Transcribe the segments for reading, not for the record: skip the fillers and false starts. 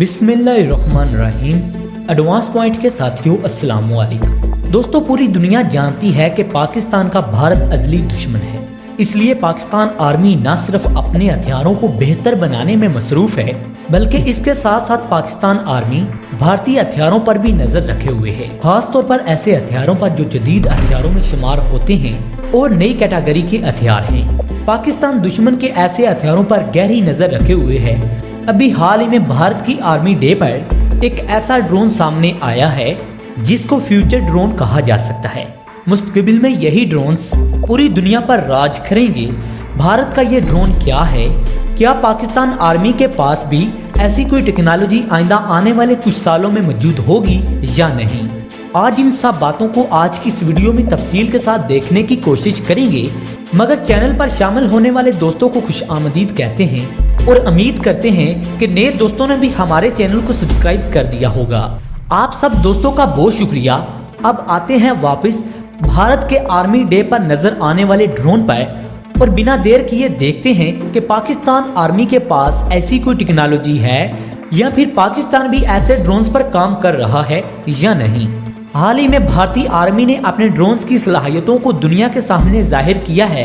बिस्मिल्लाहिर्रहमानिर्रहीम। Advance point के साथियों अस्सलाम वालेकुम। दोस्तों, पूरी दुनिया जानती है कि पाकिस्तान का भारत अज़ली दुश्मन है। इसलिए पाकिस्तान आर्मी न सिर्फ अपने हथियारों को बेहतर बनाने में मसरूफ है, बल्कि इसके साथ साथ पाकिस्तान आर्मी भारतीय हथियारों पर भी नजर रखे हुए है, खास तौर पर ऐसे हथियारों पर जो जदीद हथियारों में शुमार होते हैं और नई कैटेगरी के हथियार हैं। पाकिस्तान दुश्मन के ऐसे हथियारों पर गहरी नजर रखे हुए है। अभी हाल ही में भारत की आर्मी डे पर एक ऐसा ड्रोन सामने आया है जिसको फ्यूचर ड्रोन कहा जा सकता है। मुस्तकबिल में यही ड्रोन्स पूरी दुनिया पर राज करेंगे। भारत का ये ड्रोन क्या है? क्या पाकिस्तान आर्मी के पास भी ऐसी कोई टेक्नोलॉजी आइंदा आने वाले कुछ सालों में मौजूद होगी या नहीं? आज इन सब बातों को आज की इस वीडियो में तफसील के साथ देखने की कोशिश करेंगे। मगर चैनल पर शामिल होने वाले दोस्तों को खुश आमदीद कहते हैं और उम्मीद करते हैं कि नए दोस्तों ने भी हमारे चैनल को सब्सक्राइब कर दिया होगा। आप सब दोस्तों का बहुत शुक्रिया। अब आते हैं वापस भारत के आर्मी डे पर नजर आने वाले ड्रोन पर और बिना देर किए देखते हैं कि पाकिस्तान आर्मी के पास ऐसी कोई टेक्नोलॉजी है या फिर पाकिस्तान भी ऐसे ड्रोन्स पर काम कर रहा है या नहीं। हाल ही में भारतीय आर्मी ने अपने ड्रोन्स की सलाहियतों को दुनिया के सामने जाहिर किया है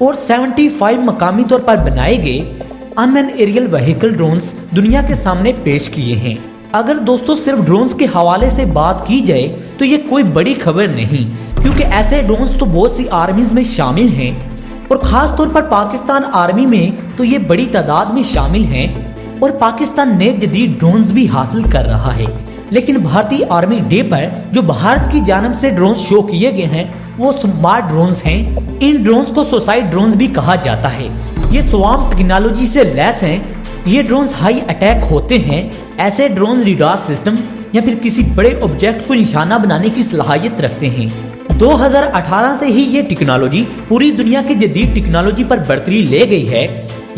और 75 मकामी तौर पर बनाए गए अनमैन एरियल व्हीकल ड्रोन्स दुनिया के सामने पेश किए हैं। अगर दोस्तों सिर्फ ड्रोन्स के हवाले से बात की जाए तो ये कोई बड़ी खबर नहीं, क्योंकि ऐसे ड्रोन्स तो बहुत सी आर्मीज में शामिल हैं और खास तौर पर पाकिस्तान आर्मी में तो ये बड़ी तादाद में शामिल हैं और पाकिस्तान नए जदीद ड्रोन्स भी हासिल कर रहा है। लेकिन भारतीय आर्मी डे पर जो भारत की जानिब से ड्रोन्स शो किए गए हैं वो स्मार्ट ड्रोन्स हैं। इन ड्रोन्स को सुसाइड ड्रोन्स भी कहा जाता है। ये स्वाम टेक्नोलॉजी से लैस हैं। ये ड्रोन्स हाई अटैक होते हैं। ऐसे ड्रोन रिडार सिस्टम या फिर किसी बड़े ऑब्जेक्ट को निशाना बनाने की सलाहियत रखते हैं। 2018 से ही ये टेक्नोलॉजी पूरी दुनिया की जदीद टेक्नोलॉजी पर बढ़तरी ले गई है।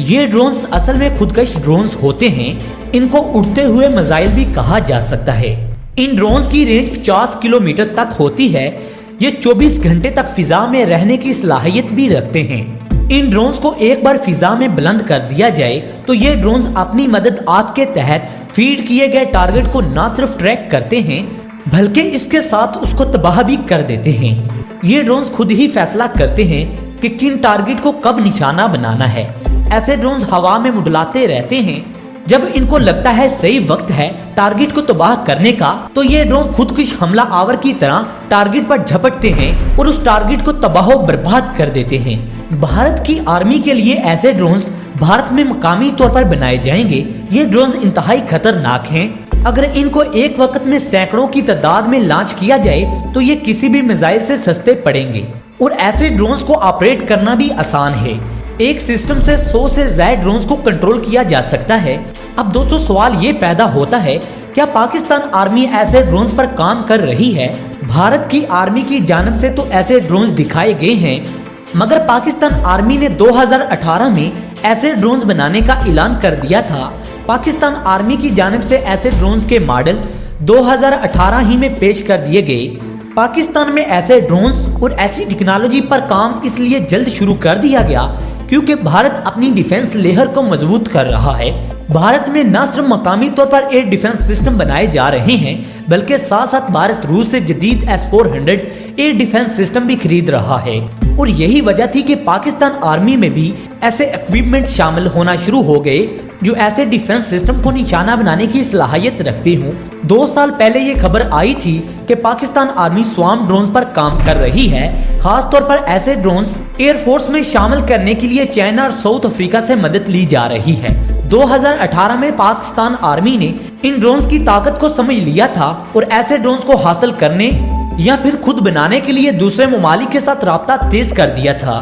ये ड्रोन्स असल में खुदकश ड्रोन्स होते हैं। इनको उड़ते हुए मिसाइल भी कहा जा सकता है। इन ड्रोन्स की रेंज 50 किलोमीटर तक होती है। ये 24 घंटे तक फिजा में रहने की सलाहियत भी रखते हैं। इन ड्रोन्स को एक बार फिजा में बुलंद कर दिया जाए तो ये ड्रोन्स अपनी मदद आपके तहत फीड किए गए टारगेट को न सिर्फ ट्रैक करते हैं बल्कि इसके साथ उसको तबाह भी कर देते हैं। ये ड्रोन्स खुद ही फैसला करते हैं कि किन टारगेट को कब निशाना बनाना है। ऐसे ड्रोन्स हवा में मुडलाते रहते हैं। जब इनको लगता है सही वक्त है टारगेट को तबाह करने का तो ये ड्रोन खुदकुश हमला आवर की तरह टारगेट पर झपटते हैं और उस टारगेट को तबाह बर्बाद कर देते हैं। भारत की आर्मी के लिए ऐसे ड्रोन्स भारत में मकामी तौर पर बनाए जाएंगे। ये ड्रोन्स इंतहाई खतरनाक हैं। अगर इनको एक वक्त में सैकड़ों की तादाद में लॉन्च किया जाए तो ये किसी भी मिसाइल से सस्ते पड़ेंगे और ऐसे ड्रोन्स को ऑपरेट करना भी आसान है। एक सिस्टम से 100 से ज्यादा ड्रोन्स को कंट्रोल किया जा सकता है। अब दोस्तों सवाल ये पैदा होता है, क्या पाकिस्तान आर्मी ऐसे ड्रोन्स पर काम कर रही है? भारत की आर्मी की जानिब से तो ऐसे ड्रोन्स दिखाए गए हैं, मगर पाकिस्तान आर्मी ने 2018 में ऐसे ड्रोन्स बनाने का ऐलान कर दिया था। पाकिस्तान आर्मी की जानिब से ऐसे ड्रोन्स के मॉडल 2018 ही में पेश कर दिए गए। पाकिस्तान में ऐसे ड्रोन्स और ऐसी टेक्नोलॉजी पर काम इसलिए जल्द शुरू कर दिया गया क्योंकि भारत अपनी डिफेंस लेयर को मजबूत कर रहा है। भारत में न सिर्फ मकामी तौर पर एयर डिफेंस सिस्टम बनाए जा रहे हैं बल्कि साथ साथ भारत रूस से जदीद S-400 एयर डिफेंस सिस्टम भी खरीद रहा है। और यही वजह थी कि पाकिस्तान आर्मी में भी ऐसे इक्विपमेंट शामिल होना शुरू हो गए जो ऐसे डिफेंस सिस्टम को निशाना बनाने की सलाहियत रखते हों। 2 साल पहले ये खबर आई थी कि पाकिस्तान आर्मी स्वाम ड्रोन्स पर काम कर रही है। खास तौर पर ऐसे ड्रोन्स एयरफोर्स में शामिल करने के लिए चाइना और साउथ अफ्रीका से मदद ली जा रही है। 2018 में पाकिस्तान आर्मी ने इन ड्रोन्स की ताकत को समझ लिया था और ऐसे ड्रोन्स को हासिल करने या फिर खुद बनाने के लिए दूसरे ममालिक के साथ राब्ता तेज कर दिया था।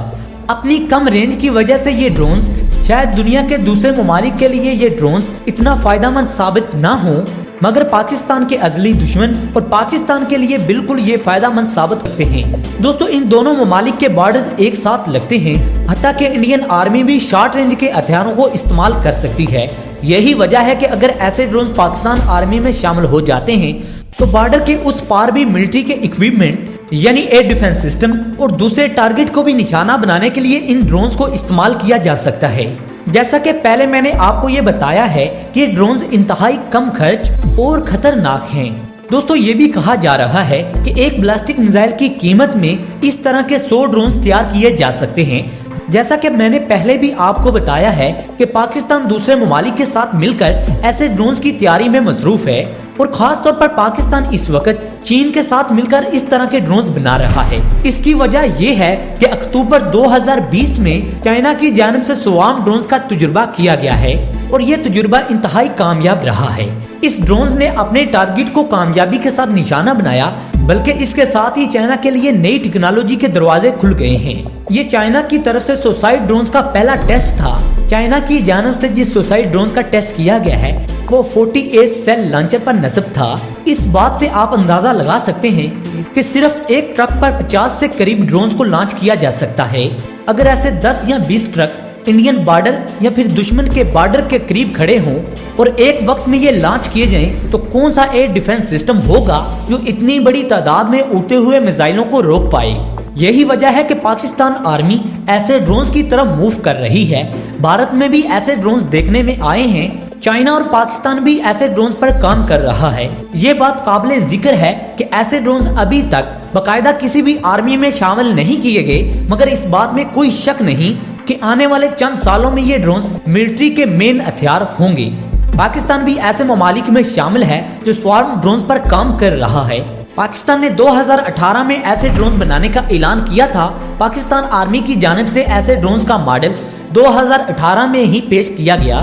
अपनी कम रेंज की वजह से ये ड्रोन्स शायद दुनिया के दूसरे ममालिक के लिए ये ड्रोन्स इतना फायदेमंद साबित ना हो, मगर पाकिस्तान के अज़ली दुश्मन और पाकिस्तान के लिए बिल्कुल ये फायदेमंद साबित होते हैं। दोस्तों इन दोनों ममालिक के बॉर्डर्स एक साथ लगते हैं, हत्ता कि इंडियन आर्मी भी शॉर्ट रेंज के हथियारों को इस्तेमाल कर सकती है। यही वजह है कि अगर ऐसे ड्रोन पाकिस्तान आर्मी में शामिल हो जाते हैं तो बॉर्डर के उस पार भी मिलिट्री के इक्विपमेंट यानी एयर डिफेंस सिस्टम और दूसरे टारगेट को भी निशाना बनाने के लिए इन ड्रोन्स को इस्तेमाल किया जा सकता है। जैसा कि पहले मैंने आपको ये बताया है कि ये ड्रोन्स इंतहाई कम खर्च और खतरनाक हैं। दोस्तों ये भी कहा जा रहा है कि एक बैलिस्टिक मिसाइल की कीमत में इस तरह के 100 ड्रोन्स तैयार किए जा सकते हैं। जैसा कि मैंने पहले भी आपको बताया है कि पाकिस्तान दूसरे ममालिक के साथ मिलकर ऐसे ड्रोन्स की तैयारी में मसरूफ है और खास तौर पर पाकिस्तान इस वक्त चीन के साथ मिलकर इस तरह के ड्रोन्स बना रहा है। इसकी वजह ये है कि अक्टूबर 2020 में चाइना की जानिब से स्वार्म ड्रोन्स का तजुर्बा किया गया है और ये तजुर्बा इंतहाई कामयाब रहा है। इस ड्रोन्स ने अपने टारगेट को कामयाबी के साथ निशाना बनाया, बल्कि इसके साथ ही चाइना के लिए नई टेक्नोलॉजी के दरवाजे खुल गए हैं। ये चाइना की तरफ से सुसाइड ड्रोन्स का पहला टेस्ट था। चाइना की जानिब से जिस सुसाइड ड्रोन्स का टेस्ट किया गया है वो 48 सेल लॉन्चर पर नस्ब था। इस बात से आप अंदाजा लगा सकते हैं कि सिर्फ एक ट्रक पर 50 से करीब ड्रोन्स को लॉन्च किया जा सकता है। अगर ऐसे 10 या 20 ट्रक इंडियन बॉर्डर या फिर दुश्मन के बॉर्डर के करीब खड़े हों और एक वक्त में ये लॉन्च किए जाएं, तो कौन सा एयर डिफेंस सिस्टम होगा जो इतनी बड़ी तादाद में उड़ते हुए मिसाइलों को रोक पाए। यही वजह है कि पाकिस्तान आर्मी ऐसे ड्रोन्स की तरफ मूव कर रही है। भारत में भी ऐसे ड्रोन्स देखने में आए हैं। चाइना और पाकिस्तान भी ऐसे ड्रोन्स पर काम कर रहा है। ये बात काबिले जिक्र है कि ऐसे ड्रोन्स अभी तक बाकायदा किसी भी आर्मी में शामिल नहीं किए गए, मगर इस बात में कोई शक नहीं कि आने वाले चंद सालों में ये ड्रोन्स मिलिट्री के मेन हथियार होंगे। पाकिस्तान भी ऐसे ममालिक में शामिल है जो स्वार्म ड्रोन्स पर काम कर रहा है। पाकिस्तान ने 2018 में ऐसे ड्रोन्स बनाने का ऐलान किया था। पाकिस्तान आर्मी की जानिब से ऐसे ड्रोन्स का मॉडल 2018 में ही पेश किया गया।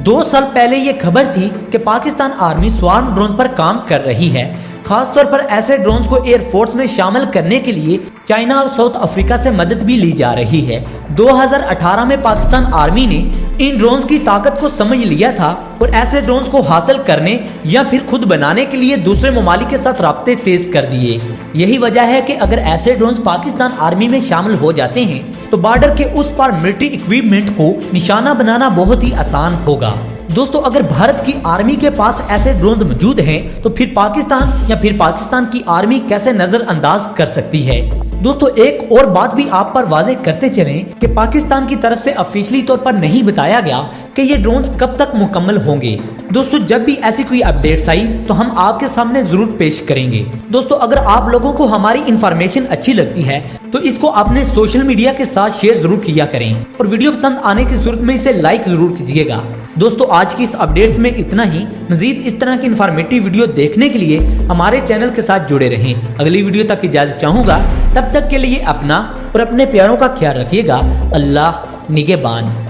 2 साल पहले ये खबर थी कि पाकिस्तान आर्मी स्वार्म ड्रोन्स पर काम कर रही है। खास तौर पर ऐसे ड्रोन्स को एयरफोर्स में शामिल करने के लिए चाइना और साउथ अफ्रीका से मदद भी ली जा रही है। 2018 में पाकिस्तान आर्मी ने इन ड्रोन्स की ताकत को समझ लिया था और ऐसे ड्रोन्स को हासिल करने या फिर खुद बनाने के लिए दूसरे ममालिक के साथ राब्ते तेज कर दिए। यही वजह है कि अगर ऐसे ड्रोन्स पाकिस्तान आर्मी में शामिल हो जाते हैं तो बॉर्डर के उस पार मिलिट्री इक्विपमेंट को निशाना बनाना बहुत ही आसान होगा। दोस्तों अगर भारत की आर्मी के पास ऐसे ड्रोन्स मौजूद हैं तो फिर पाकिस्तान की आर्मी कैसे नजरअंदाज कर सकती है। दोस्तों एक और बात भी आप पर वाज़ेह करते चलें कि पाकिस्तान की तरफ से ऑफिशियली तौर पर नहीं बताया गया कि ये ड्रोन्स कब तक मुकम्मल होंगे। दोस्तों जब भी ऐसी कोई अपडेट्स आई तो हम आपके सामने जरूर पेश करेंगे। दोस्तों अगर आप लोगों को हमारी इंफॉर्मेशन अच्छी लगती है तो इसको अपने सोशल मीडिया के साथ शेयर जरूर किया करें और वीडियो पसंद आने की सूरत में इसे लाइक जरूर कीजिएगा। दोस्तों आज की इस अपडेट्स में इतना ही। मजीद इस तरह की इंफॉर्मेटिव वीडियो देखने के लिए हमारे चैनल के साथ जुड़े रहें। अगली वीडियो तक इजाजत चाहूंगा, तब तक के लिए अपना और अपने प्यारों का ख्याल रखिएगा। अल्लाह निगहबान।